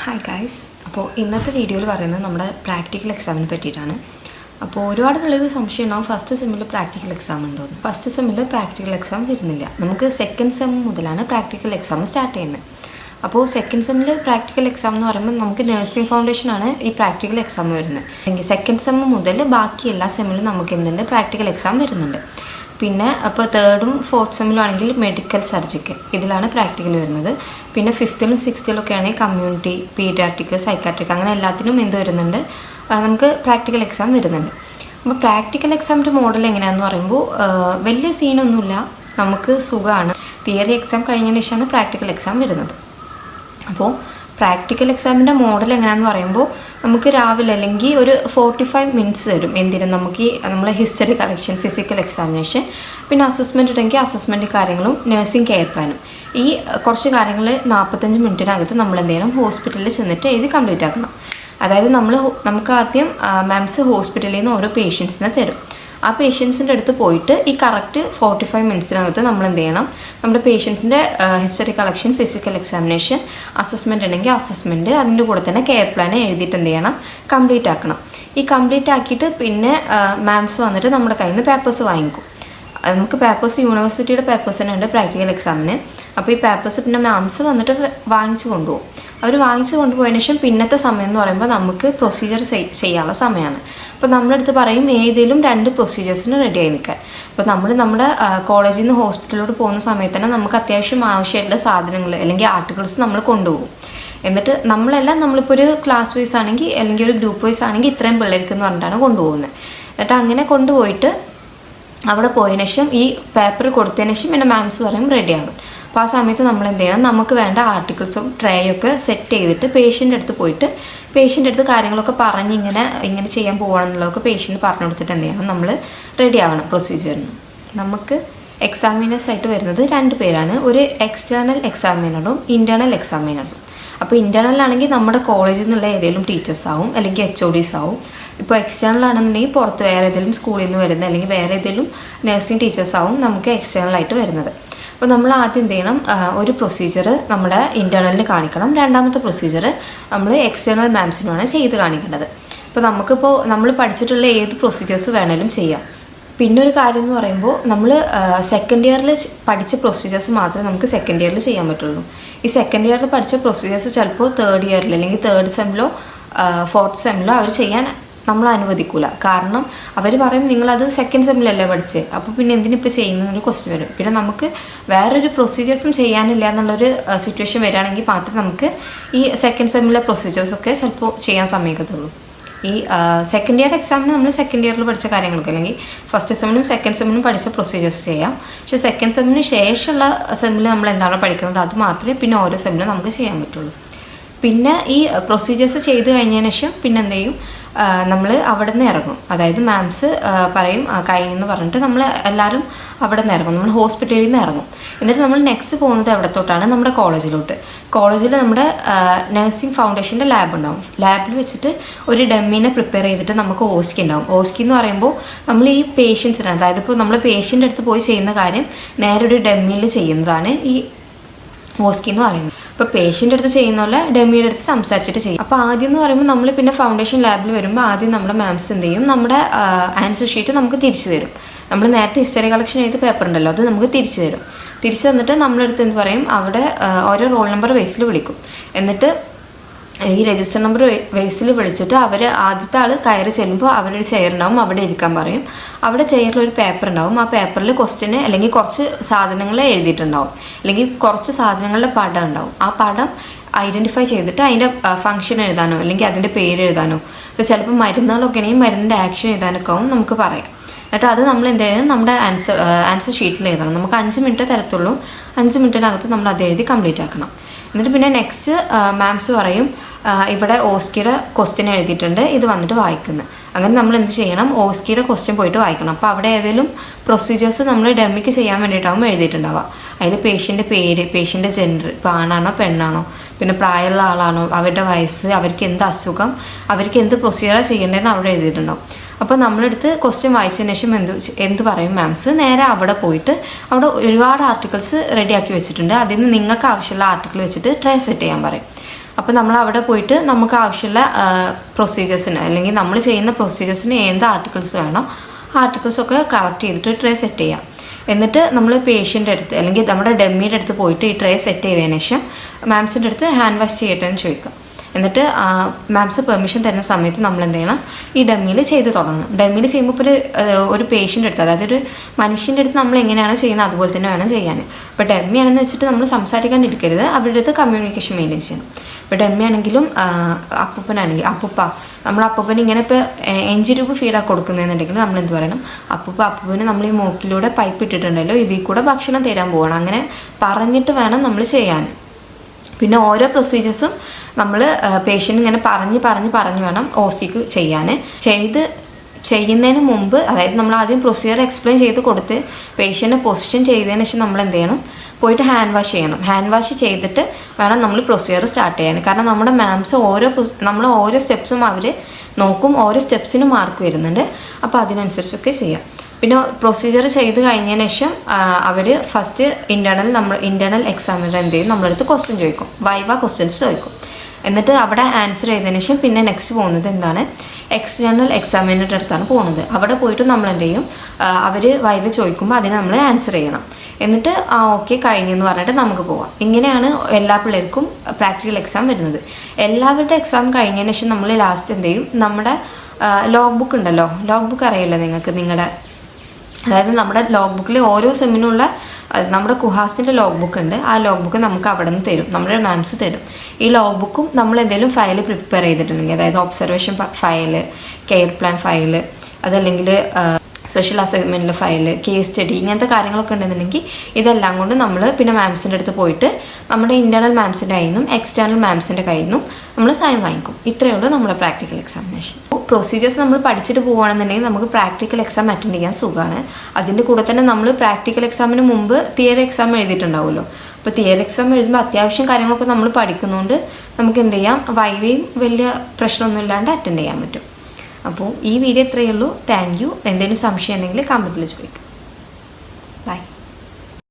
Hi guys. അപ്പോൾ ഇന്നത്തെ വീഡിയോയിൽ പറയുന്നത് നമ്മുടെ പ്രാക്ടിക്കൽ എക്സാമിനെ പറ്റിയിട്ടാണ്. അപ്പോൾ ഒരുപാട് പിള്ളേർക്ക് സംശയം ഉണ്ടാവും, ഫസ്റ്റ് സെമ്മിൽ പ്രാക്ടിക്കൽ എക്സാം ഉണ്ടോ. ഫസ്റ്റ് സെമ്മിൽ പ്രാക്ടിക്കൽ എക്സാം വരുന്നില്ല. നമുക്ക് സെക്കൻഡ് സെം മുതലാണ് പ്രാക്ടിക്കൽ എക്സാം സ്റ്റാർട്ട് ചെയ്യുന്നത്. അപ്പോൾ സെക്കൻഡ് സെമ്മിൽ പ്രാക്ടിക്കൽ എക്സാം എന്ന് പറയുമ്പോൾ നമുക്ക് നഴ്സിംഗ് ഫൗണ്ടേഷനാണ് ഈ പ്രാക്ടിക്കൽ എക്സാം വരുന്നത്. അല്ലെങ്കിൽ സെക്കൻഡ് സെം മുതൽ ബാക്കി എല്ലാ സെമ്മിലും നമുക്ക് എന്തുണ്ട്, പ്രാക്ടിക്കൽ എക്സാം വരുന്നുണ്ട്. പിന്നെ അപ്പോൾ തേർഡും ഫോർത്ത് സെമ്മിലും ആണെങ്കിൽ മെഡിക്കൽ സർജിക്കൽ ഇതിലാണ് പ്രാക്ടിക്കൽ വരുന്നത്. പിന്നെ ഫിഫ്ത്തിലും സിക്സ്ത്തിലും ഒക്കെ ആണെങ്കിൽ കമ്മ്യൂണിറ്റി, പീഡിയാട്രിക്, സൈക്കാട്രിക് അങ്ങനെ എല്ലാത്തിനും എന്ത് വരുന്നുണ്ട്, നമുക്ക് പ്രാക്ടിക്കൽ എക്സാം വരുന്നുണ്ട്. അപ്പോൾ പ്രാക്ടിക്കൽ എക്സാമിൻ്റെ മോഡൽ എങ്ങനെയാണെന്ന് പറയുമ്പോൾ വലിയ സീനൊന്നുമില്ല, നമുക്ക് സുഖമാണ്. തിയറി എക്സാം കഴിഞ്ഞതിന് ശേഷമാണ് പ്രാക്ടിക്കൽ എക്സാം വരുന്നത്. അപ്പോൾ പ്രാക്ടിക്കൽ എക്സാമിൻ്റെ മോഡൽ എങ്ങനെയാണെന്ന് പറയുമ്പോൾ നമുക്ക് രാവിലെ അല്ലെങ്കിൽ ഒരു 45 മിനിറ്റ്സ് തരും. എന്തിനും നമുക്ക് നമ്മളെ ഹിസ്റ്ററി കളക്ഷൻ, ഫിസിക്കൽ എക്സാമിനേഷൻ, പിന്നെ അസസ്മെൻറ്റ് ഉണ്ടെങ്കിൽ അസസ്മെൻറ്റ് കാര്യങ്ങളും നഴ്സിംഗ് കെയർ പ്ലാനും. ഈ കുറച്ച് കാര്യങ്ങൾ 45 മിനിറ്റിനകത്ത് നമ്മൾ എന്ത് ചെയ്യണം, ഹോസ്പിറ്റലിൽ ചെന്നിട്ട് എഴുതി കംപ്ലീറ്റ് ആക്കണം. അതായത് നമുക്ക് ആദ്യം മാംസ് ഹോസ്പിറ്റലിൽ നിന്ന് ഓരോ പേഷ്യൻസിനെ തരും. ആ പേഷ്യൻസിൻ്റെ അടുത്ത് പോയിട്ട് ഈ കറക്റ്റ് 45 മിനിറ്റ്സിനകത്ത് നമ്മൾ എന്ത് ചെയ്യണം, നമ്മുടെ പേഷ്യൻസിൻ്റെ history collection, physical examination, assessment ഉണ്ടെങ്കിൽ അസസ്മെൻറ്റ്, അതിൻ്റെ കൂടെ തന്നെ കെയർ പ്ലാൻ എഴുതിയിട്ട് എന്ത് ചെയ്യണം, കംപ്ലീറ്റ് ആക്കണം. ഈ കംപ്ലീറ്റ് ആക്കിയിട്ട് പിന്നെ മാംസ് വന്നിട്ട് നമ്മുടെ കയ്യിൽ നിന്ന് പേപ്പേഴ്സ് വാങ്ങിക്കും. നമുക്ക് പേപ്പേഴ്സ് യൂണിവേഴ്സിറ്റിയുടെ പേപ്പേഴ്സ് തന്നെ ഉണ്ട് പ്രാക്ടിക്കൽ എക്സാമിന്. അപ്പോൾ ഈ പേപ്പേഴ്സ് പിന്നെ മാംസ് വന്നിട്ട് വാങ്ങിച്ചു കൊണ്ടുപോകും. അവർ വാങ്ങിച്ചു കൊണ്ടുപോയതിനു ശേഷം പിന്നത്തെ സമയം എന്ന് പറയുമ്പോൾ നമുക്ക് പ്രൊസീജിയർ ചെയ്യാനുള്ള സമയമാണ്. അപ്പോൾ നമ്മുടെ അടുത്ത് പറയും ഏതെങ്കിലും 2 പ്രൊസീജിയേഴ്സിന് റെഡി ആയി നിൽക്കാൻ. അപ്പോൾ നമ്മുടെ കോളേജിൽ നിന്ന് ഹോസ്പിറ്റലിലോട്ട് പോകുന്ന സമയത്ത് തന്നെ നമുക്ക് അത്യാവശ്യം ആവശ്യമായിട്ടുള്ള സാധനങ്ങൾ അല്ലെങ്കിൽ ആർട്ടിക്കിൾസ് നമ്മൾ കൊണ്ടുപോകും. എന്നിട്ട് നമ്മളിപ്പോൾ ഒരു ക്ലാസ് വൈസ് ആണെങ്കിൽ അല്ലെങ്കിൽ ഒരു ഗ്രൂപ്പ് വൈസ് ആണെങ്കിൽ ഇത്രയും പിള്ളേർക്ക് എന്ന് പറഞ്ഞിട്ടാണ് കൊണ്ടുപോകുന്നത്. എന്നിട്ട് അങ്ങനെ കൊണ്ടുപോയിട്ട് അവിടെ പോയതിനു ശേഷം ഈ പേപ്പർ കൊടുത്തതിന് ശേഷം പിന്നെ മാംസ് പറയും റെഡി ആകും. അപ്പോൾ ആ സമയത്ത് നമ്മൾ എന്ത് ചെയ്യണം, നമുക്ക് വേണ്ട ആർട്ടിക്കിൾസും ട്രേയൊക്കെ സെറ്റ് ചെയ്തിട്ട് പേഷ്യൻ്റെ അടുത്ത് പോയിട്ട് പേഷ്യൻ്റെ അടുത്ത് കാര്യങ്ങളൊക്കെ പറഞ്ഞ് ഇങ്ങനെ ചെയ്യാൻ പോകണം എന്നുള്ളതൊക്കെ പേഷ്യൻ്റ് പറഞ്ഞു കൊടുത്തിട്ട് എന്ത് ചെയ്യണം, നമ്മൾ റെഡി ആവണം പ്രൊസീജിയറിന്. നമുക്ക് എക്സാമിനേഴ്സ് ആയിട്ട് വരുന്നത് 2 പേരാണ്. ഒരു എക്സ്റ്റേണൽ എക്സാമിനറും ഇൻറ്റേർണൽ എക്സാമിനറും. അപ്പോൾ ഇൻറ്റേർണലാണെങ്കിൽ നമ്മുടെ കോളേജിൽ നിന്നുള്ള ഏതെങ്കിലും ടീച്ചേഴ്സ് ആവും അല്ലെങ്കിൽ HODs ആവും. ഇപ്പോൾ എക്സ്റ്റേണൽ ആണെന്നുണ്ടെങ്കിൽ പുറത്ത് വേറെ ഏതെങ്കിലും സ്കൂളിൽ നിന്ന് വരുന്ന അല്ലെങ്കിൽ വേറെ ഏതെങ്കിലും നഴ്സിംഗ് ടീച്ചേഴ്സ് ആവും നമുക്ക് എക്സ്റ്റേണലായിട്ട് വരുന്നത്. അപ്പോൾ നമ്മൾ ആദ്യം എന്ത് ചെയ്യണം, ഒരു പ്രൊസീജിയർ നമ്മുടെ ഇൻറ്റേർണലിന് കാണിക്കണം. രണ്ടാമത്തെ പ്രൊസീജിയർ നമ്മൾ എക്സ്റ്റേണൽ മാംസിനുമാണ് ചെയ്ത് കാണിക്കേണ്ടത്. അപ്പോൾ നമ്മൾ പഠിച്ചിട്ടുള്ള ഏത് പ്രൊസീജിയേഴ്സ് വേണമെങ്കിലും ചെയ്യാം. പിന്നെ ഒരു കാര്യം എന്ന് പറയുമ്പോൾ നമ്മൾ സെക്കൻഡ് ഇയറിൽ പഠിച്ച പ്രൊസീജിയേഴ്സ് മാത്രമേ നമുക്ക് സെക്കൻഡ് ഇയറിൽ ചെയ്യാൻ പറ്റുള്ളൂ. ഈ സെക്കൻഡ് ഇയറിൽ പഠിച്ച പ്രൊസീജിയേഴ്സ് ചിലപ്പോൾ തേർഡ് ഇയറിൽ അല്ലെങ്കിൽ തേർഡ് സെമ്മിലോ ഫോർത്ത് സെമ്മിലോ അവർ ചെയ്യാൻ നമ്മൾ അനുവദിക്കില്ല. കാരണം അവർ പറയും നിങ്ങളത് സെക്കൻഡ് സെമ്മിലല്ലേ പഠിച്ചത്, അപ്പോൾ പിന്നെ എന്തിനിപ്പോൾ ചെയ്യുന്നതിനൊരു ക്വസ്റ്റ്യൻ വരും. പിന്നെ നമുക്ക് വേറൊരു പ്രൊസീജിയേഴ്സും ചെയ്യാനില്ല എന്നുള്ളൊരു സിറ്റുവേഷൻ വരികയാണെങ്കിൽ മാത്രമേ നമുക്ക് ഈ സെക്കൻഡ് സെമ്മിലെ പ്രൊസീജിയേഴ്സൊക്കെ ചിലപ്പോൾ ചെയ്യാൻ സമ്മതിക്കത്തുള്ളൂ. ഈ സെക്കൻഡ് ഇയർ എക്സാമിന് നമ്മൾ സെക്കൻഡ് ഇയറിൽ പഠിച്ച കാര്യങ്ങളൊക്കെ അല്ലെങ്കിൽ ഫസ്റ്റ് സെമ്മിനും സെക്കൻഡ് സെമ്മിനും പഠിച്ച പ്രൊസീജിയേഴ്സ് ചെയ്യാം. പക്ഷേ സെക്കൻഡ് സെമ്മിന് ശേഷമുള്ള സെമ്മിൽ നമ്മൾ എന്താണ് പഠിക്കുന്നത് അത് മാത്രമേ പിന്നെ ഓരോ സെമ്മിലും നമുക്ക് ചെയ്യാൻ പറ്റുള്ളൂ. പിന്നെ ഈ പ്രൊസീജിയേഴ്സ് ചെയ്ത് കഴിഞ്ഞതിന് ശേഷം പിന്നെ എന്ത് ചെയ്യും, നമ്മൾ അവിടെ നിന്ന് ഇറങ്ങും. അതായത് മാംസ് പറയും കഴിഞ്ഞെന്ന് പറഞ്ഞിട്ട് നമ്മൾ എല്ലാവരും അവിടെ നിന്ന് ഇറങ്ങും, നമ്മൾ ഹോസ്പിറ്റലിൽ നിന്ന് ഇറങ്ങും. എന്നിട്ട് നമ്മൾ നെക്സ്റ്റ് പോകുന്നത് എവിടത്തോട്ടാണ്, നമ്മുടെ കോളേജിലോട്ട്. കോളേജിൽ നമ്മുടെ നഴ്സിംഗ് ഫൗണ്ടേഷൻ്റെ ലാബ് ഉണ്ടാവും. ലാബിൽ വെച്ചിട്ട് ഒരു ഡെമ്മീനെ പ്രിപ്പയർ ചെയ്തിട്ട് നമുക്ക് ഓസ്കി ഉണ്ടാവും. ഓസ്കി എന്ന് പറയുമ്പോൾ നമ്മൾ ഈ പേഷ്യൻസിന്, അതായത് ഇപ്പോൾ നമ്മൾ പേഷ്യൻ്റെ അടുത്ത് പോയി ചെയ്യുന്ന കാര്യം നേരെ ഒരു ഡെമ്മിയിൽ ചെയ്യുന്നതാണ് ഈ ഓസ്കി എന്ന് പറയുന്നത്. ഇപ്പോൾ പേഷ്യൻ്റെ അടുത്ത് ചെയ്യുന്ന പോലെ ഡെമ്മിയുടെ അടുത്ത് സംസാരിച്ചിട്ട് ചെയ്യും. അപ്പോൾ ആദ്യം എന്ന് പറയുമ്പോൾ നമ്മൾ പിന്നെ ഫൗണ്ടേഷൻ ലാബിൽ വരുമ്പോൾ ആദ്യം നമ്മുടെ മാംസ് എന്ത് ചെയ്യും, നമ്മുടെ ആൻസർ ഷീറ്റ് നമുക്ക് തിരിച്ചു തരും. നമ്മൾ നേരത്തെ ഹിസ്റ്ററി കളക്ഷൻ ചെയ്ത പേപ്പർ ഉണ്ടല്ലോ അത് നമുക്ക് തിരിച്ചു തരും. തിരിച്ചു തന്നിട്ട് നമ്മളടുത്ത് എന്ത് പറയും, അവിടെ ഓരോ റോൾ നമ്പർ ബേസിൽ വിളിക്കും. എന്നിട്ട് ഈ രജിസ്റ്റർ നമ്പർ ബേസിൽ വിളിച്ചിട്ട് അവർ ആദ്യത്തെ ആൾ കയറി ചെല്ലുമ്പോൾ അവരൊരു ചെയർ ഉണ്ടാവും, അവിടെ ഇരിക്കാൻ പറയും. അവിടെ ചെയറിലൊരു പേപ്പർ ഉണ്ടാവും. ആ പേപ്പറിൽ ക്വസ്റ്റ്യന് അല്ലെങ്കിൽ കുറച്ച് സാധനങ്ങൾ എഴുതിയിട്ടുണ്ടാവും, അല്ലെങ്കിൽ കുറച്ച് സാധനങ്ങളുടെ പടം ഉണ്ടാവും. ആ പടം ഐഡൻറ്റിഫൈ ചെയ്തിട്ട് അതിൻ്റെ ഫംഗ്ഷൻ എഴുതാനോ അല്ലെങ്കിൽ അതിൻ്റെ പേര് എഴുതാനോ, ഇപ്പോൾ ചിലപ്പോൾ മരുന്നുകളൊക്കെ ആണെങ്കിൽ മരുന്നിൻ്റെ ആക്ഷൻ എഴുതാനൊക്കെ ആവും നമുക്ക് പറയാം. എന്നിട്ട് അത് നമ്മൾ എന്ത് ചെയ്യണം, നമ്മുടെ ആൻസർ ഷീറ്റിൽ എഴുതണം. നമുക്ക് 5 മിനിറ്റ് തരത്തുള്ളൂ. 5 മിനിറ്റിനകത്ത് നമ്മൾ അത് എഴുതി കംപ്ലീറ്റ് ആക്കണം. എന്നിട്ട് പിന്നെ നെക്സ്റ്റ് മാംസ് പറയും ഇവിടെ ഓസ്കിയുടെ ക്വസ്റ്റ്യൻ എഴുതിയിട്ടുണ്ട്, ഇത് വന്നിട്ട് വായിക്കുന്നത്. അങ്ങനെ നമ്മൾ എന്ത് ചെയ്യണം, ഓസ്കിയുടെ ക്വസ്റ്റ്യൻ പോയിട്ട് വായിക്കണം. അപ്പോൾ അവിടെ ഏതെങ്കിലും പ്രൊസീജിയേഴ്സ് നമ്മൾ ഡെമ്മിക്ക് ചെയ്യാൻ വേണ്ടിയിട്ടാവും എഴുതിയിട്ടുണ്ടാവുക. അതിൽ പേഷ്യൻ്റെ പേര്, പേഷ്യൻ്റെ ജെൻഡർ, ഇപ്പോൾ ആണാണോ പെണ്ണാണോ, പിന്നെ പ്രായമുള്ള ആളാണോ, അവരുടെ വയസ്സ്, അവർക്ക് എന്ത് അസുഖം, അവർക്ക് എന്ത് പ്രൊസീജിയറാണ് ചെയ്യേണ്ടതെന്ന് അവിടെ എഴുതിയിട്ടുണ്ടാവും. അപ്പോൾ നമ്മളെടുത്ത് ക്വസ്റ്റ്യൻ വായിച്ചതിന് ശേഷം എന്ത് പറയും മാംസ്, നേരെ അവിടെ പോയിട്ട് അവിടെ ഒരുപാട് ആർട്ടിക്കിൾസ് റെഡിയാക്കി വെച്ചിട്ടുണ്ട്. അതിൽ നിന്ന് നിങ്ങൾക്ക് ആവശ്യമുള്ള ആർട്ടിക്കിൾ വെച്ചിട്ട് ട്രേ സെറ്റ് ചെയ്യാൻ പറയും. അപ്പോൾ നമ്മൾ അവിടെ പോയിട്ട് നമുക്ക് ആവശ്യമുള്ള പ്രൊസീജിയേഴ്സിന് അല്ലെങ്കിൽ നമ്മൾ ചെയ്യുന്ന പ്രൊസീജിയേഴ്സിന് എന്ത് ആർട്ടിക്കിൾസ് വേണോ ആർട്ടിക്കിൾസൊക്കെ കളക്ട് ചെയ്തിട്ട് ട്രേ സെറ്റ് ചെയ്യാം. എന്നിട്ട് നമ്മൾ പേഷ്യൻ്റെ അടുത്ത് അല്ലെങ്കിൽ നമ്മുടെ ഡമ്മിയുടെ അടുത്ത് പോയിട്ട് ഈ ട്രേ സെറ്റ് ചെയ്തതിന് ശേഷം മാംസിൻ്റെ അടുത്ത് ഹാൻഡ് വാഷ് ചെയ്യട്ടെ എന്ന് ചോദിക്കാം. എന്നിട്ട് മാംസ് പെർമിഷൻ തരുന്ന സമയത്ത് നമ്മൾ എന്ത് ചെയ്യണം, ഈ ഡമ്മിയിൽ ചെയ്ത് തുടങ്ങണം. ഡമ്മിയിൽ ചെയ്യുമ്പോൾ ഇപ്പോൾ ഒരു പേഷ്യൻ്റെ അടുത്ത്, അതായത് ഒരു മനുഷ്യൻ്റെ അടുത്ത് നമ്മൾ എങ്ങനെയാണോ ചെയ്യുന്നത് അതുപോലെ തന്നെ വേണം ചെയ്യാൻ. ഇപ്പോൾ ഡമ്മിയാണെന്ന് വെച്ചിട്ട് നമ്മൾ സംസാരിക്കാൻ ഇരിക്കരുത്, അവരുടെ അടുത്ത് കമ്മ്യൂണിക്കേഷൻ മെയിൻറ്റെയിൻ ചെയ്യണം. ഇപ്പോൾ ഡമ്മിയാണെങ്കിലും അപ്പൂപ്പ നമ്മൾ അപ്പൂപ്പന് ഇങ്ങനെ ഇപ്പോൾ എഞ്ചി ട്യൂബ് ഫീഡാക്കി കൊടുക്കുന്നതെന്നുണ്ടെങ്കിൽ നമ്മൾ എന്ത് പറയണം, അപ്പൂപ്പന് നമ്മൾ ഈ മൂക്കിലൂടെ പൈപ്പ് ഇട്ടിട്ടുണ്ടല്ലോ, ഇതിൽ കൂടെ ഭക്ഷണം തരാൻ പോകണം. അങ്ങനെ പറഞ്ഞിട്ട് വേണം നമ്മൾ ചെയ്യാൻ. പിന്നെ ഓരോ പ്രൊസീജിയേഴ്സും നമ്മൾ പേഷ്യൻ്റ് ഇങ്ങനെ പറഞ്ഞ് വേണം OCക്ക് ചെയ്യാൻ. ചെയ്യുന്നതിന് മുമ്പ്, അതായത് നമ്മൾ ആദ്യം പ്രൊസീജിയർ എക്സ്പ്ലെയിൻ ചെയ്ത് കൊടുത്ത് പേഷ്യൻ്റെ പൊസിഷൻ ചെയ്തതിന് ശേഷം നമ്മൾ എന്ത് ചെയ്യണം, പോയിട്ട് ഹാൻഡ് വാഷ് ചെയ്യണം. ഹാൻഡ് വാഷ് ചെയ്തിട്ട് വേണം നമ്മൾ പ്രൊസീജിയർ സ്റ്റാർട്ട് ചെയ്യാൻ. കാരണം നമ്മുടെ മാംസ് നമ്മൾ ഓരോ സ്റ്റെപ്സും അവർ നോക്കും, ഓരോ സ്റ്റെപ്സിനും മാർക്ക് വരുന്നുണ്ട്. അപ്പോൾ അതിനനുസരിച്ചൊക്കെ ചെയ്യാം. പിന്നെ പ്രൊസീജിയർ ചെയ്ത് കഴിഞ്ഞതിന് ശേഷം അവർ ഫസ്റ്റ് ഇൻറ്റേർണൽ എക്സാമിനർ എന്ത് ചെയ്യും, നമ്മളടുത്ത് ക്വസ്റ്റ്യൻ ചോദിക്കും, വൈവ ക്വസ്റ്റ്യൻസ് ചോദിക്കും. എന്നിട്ട് അവിടെ ആൻസർ ചെയ്തതിന് ശേഷം പിന്നെ നെക്സ്റ്റ് പോകുന്നത് എന്താണ്, എക്സ്റ്റേണൽ എക്സാമിനറുടെ അടുത്താണ് പോകുന്നത്. അവിടെ പോയിട്ട് നമ്മൾ എന്ത് ചെയ്യും, അവർ വൈവ ചോദിക്കുമ്പോൾ അതിന് നമ്മൾ ആൻസർ ചെയ്യണം. എന്നിട്ട് ഓക്കെ കഴിഞ്ഞെന്ന് പറഞ്ഞിട്ട് നമുക്ക് പോവാം. ഇങ്ങനെയാണ് എല്ലാ പിള്ളേർക്കും പ്രാക്ടിക്കൽ എക്സാം വരുന്നത്. എല്ലാവരുടെ എക്സാം കഴിഞ്ഞതിന് ശേഷം നമ്മൾ ലാസ്റ്റ് എന്ത് ചെയ്യും, നമ്മുടെ ലോഗ് ബുക്ക് ഉണ്ടല്ലോ, ലോഗ് ബുക്ക് അറിയില്ല നിങ്ങൾക്ക്, അതായത് നമ്മുടെ ലോഗ് ബുക്കിൽ ഓരോ സെമ്മിനുള്ള നമ്മുടെ കുഹാസിൻ്റെ ലോഗ് ബുക്ക് ഉണ്ട്. ആ ലോഗ് ബുക്ക് നമുക്ക് അവിടെ നിന്ന് തരും, നമ്മുടെ മാംസ് തരും. ഈ ലോഗ് ബുക്കും നമ്മൾ എന്തെങ്കിലും ഫയൽ പ്രിപ്പയർ ചെയ്തിട്ടുണ്ടെങ്കിൽ, അതായത് observation file, care plan file, അതല്ലെങ്കിൽ സ്പെഷ്യൽ അസൈൻമെൻറ്റിലെ ഫയല്, കേസ് സ്റ്റഡി, ഇങ്ങനത്തെ കാര്യങ്ങളൊക്കെ ഉണ്ടെന്നുണ്ടെങ്കിൽ ഇതെല്ലാം കൊണ്ട് നമ്മൾ പിന്നെ മാംസിൻ്റെ അടുത്ത് പോയിട്ട് നമ്മുടെ ഇൻറ്റേർണൽ മാംസിൻ്റെ കയ്യിൽ നിന്നും എക്സ്റ്റേണൽ മാംസിൻ്റെ കയ്യിൽ നിന്നും നമ്മൾ സൈൻ വാങ്ങിക്കും. ഇത്രയേ ഉള്ളൂ നമ്മുടെ പ്രാക്ടിക്കൽ എക്സാമിനേഷൻ. പ്രൊസീജിയേഴ്സ് നമ്മൾ പഠിച്ചിട്ട് പോവുകയാണെന്നുണ്ടെങ്കിൽ നമുക്ക് പ്രാക്ടിക്കൽ എക്സാം അറ്റൻഡ് ചെയ്യാൻ സുഖമാണ്. അതിൻ്റെ കൂടെ തന്നെ നമ്മൾ പ്രാക്ടിക്കൽ എക്സാമിന് മുമ്പ് തിയറി എക്സാം എഴുതിയിട്ടുണ്ടാവുമല്ലോ. അപ്പോൾ തിയറി എക്സാം എഴുതുമ്പോൾ അത്യാവശ്യം കാര്യങ്ങളൊക്കെ നമ്മൾ പഠിക്കുന്നതുകൊണ്ട് നമുക്ക് എന്ത് ചെയ്യാം, വൈവയും വലിയ പ്രശ്നമൊന്നും ഇല്ലാണ്ട് അറ്റൻഡ് ചെയ്യാൻ പറ്റും. അപ്പോൾ ഈ വീഡിയോ ഇത്രയേ ഉള്ളൂ. Thank you. എന്തെങ്കിലും സംശയം ഉണ്ടെങ്കിൽ കമൻറ്റിൽ ചോദിക്കും.